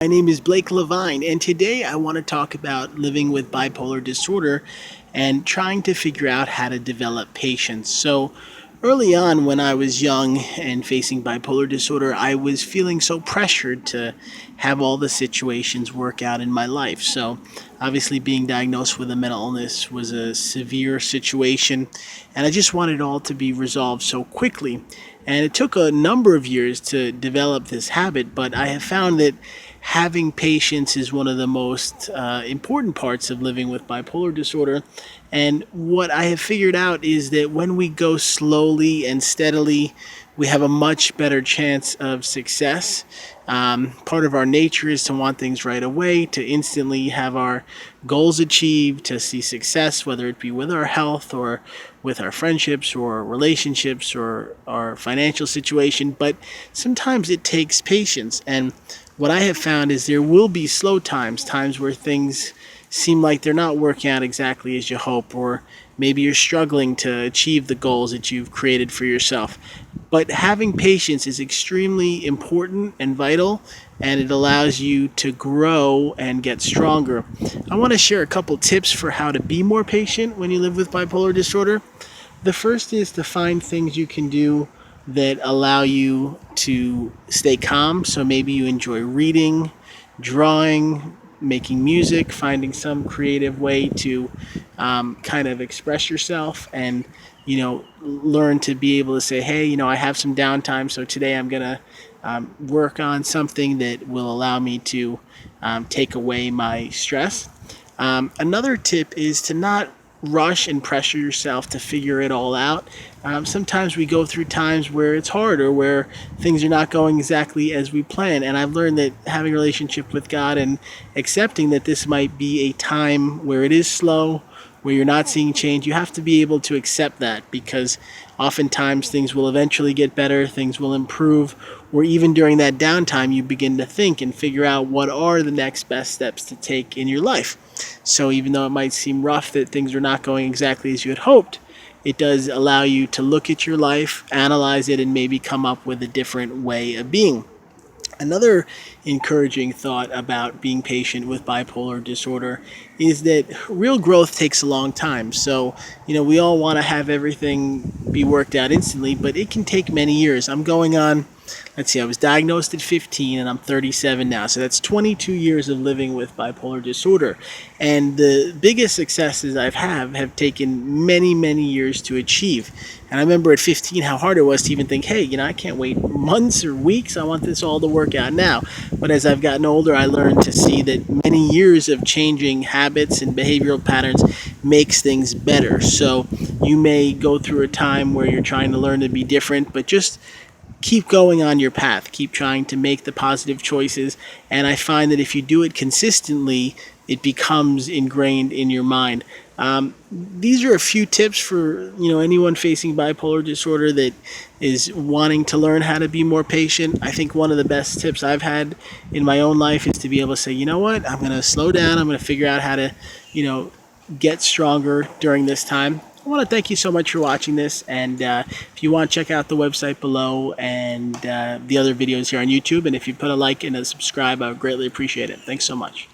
My name is Blake Levine, and today I want to talk about living with bipolar disorder and trying to figure out how to develop patience. So, early on, when I was young and facing bipolar disorder, I was feeling so pressured to have all the situations work out in my life. So, obviously, being diagnosed with a mental illness was a severe situation, and I just wanted it all to be resolved so quickly. And it took a number of years to develop this habit, but I have found that having patience is one of the most important parts of living with bipolar disorder. And what I have figured out is that when we go slowly and steadily, we have a much better chance of success. Part of our nature is to want things right away, to instantly have our goals achieved, to see success, whether it be with our health or with our friendships or relationships or our financial situation. But sometimes it takes patience. And what I have found is there will be slow times, times where things seem like they're not working out exactly as you hope, or maybe you're struggling to achieve the goals that you've created for yourself. But having patience is extremely important and vital, and it allows you to grow and get stronger. I want to share a couple tips for how to be more patient when you live with bipolar disorder. The first is to find things you can do that allow you to stay calm. So maybe you enjoy reading, drawing, making music, finding some creative way to kind of express yourself and learn to be able to say, hey, I have some downtime, so today I'm gonna work on something that will allow me to take away my stress. Another tip is to not rush and pressure yourself to figure it all out. Sometimes we go through times where it's hard or where things are not going exactly as we plan. And I've learned that having a relationship with God and accepting that this might be a time where it is slow, where you're not seeing change, you have to be able to accept that, because oftentimes things will eventually get better, things will improve, or even during that downtime, you begin to think and figure out what are the next best steps to take in your life. So even though it might seem rough that things are not going exactly as you had hoped, it does allow you to look at your life, analyze it, and maybe come up with a different way of being. Another encouraging thought about being patient with bipolar disorder is that real growth takes a long time. So, we all want to have everything be worked out instantly, but it can take many years. I'm going on, let's see, I was diagnosed at 15 and I'm 37 now. So that's 22 years of living with bipolar disorder. And the biggest successes I've have taken many, many years to achieve. And I remember at 15 how hard it was to even think, hey, I can't wait months or weeks. I want this all to work out now. But as I've gotten older, I learned to see that many years of changing habits and behavioral patterns makes things better. So you may go through a time where you're trying to learn to be different, but just keep going on your path. Keep trying to make the positive choices. And I find that if you do it consistently, it becomes ingrained in your mind. These are a few tips for anyone facing bipolar disorder that is wanting to learn how to be more patient. I think one of the best tips I've had in my own life is to be able to say, you know what, I'm going to slow down. I'm going to figure out how to, get stronger during this time. I want to thank you so much for watching this, and if you want, check out the website below and the other videos here on YouTube, and if you put a like and a subscribe, I would greatly appreciate it. Thanks so much.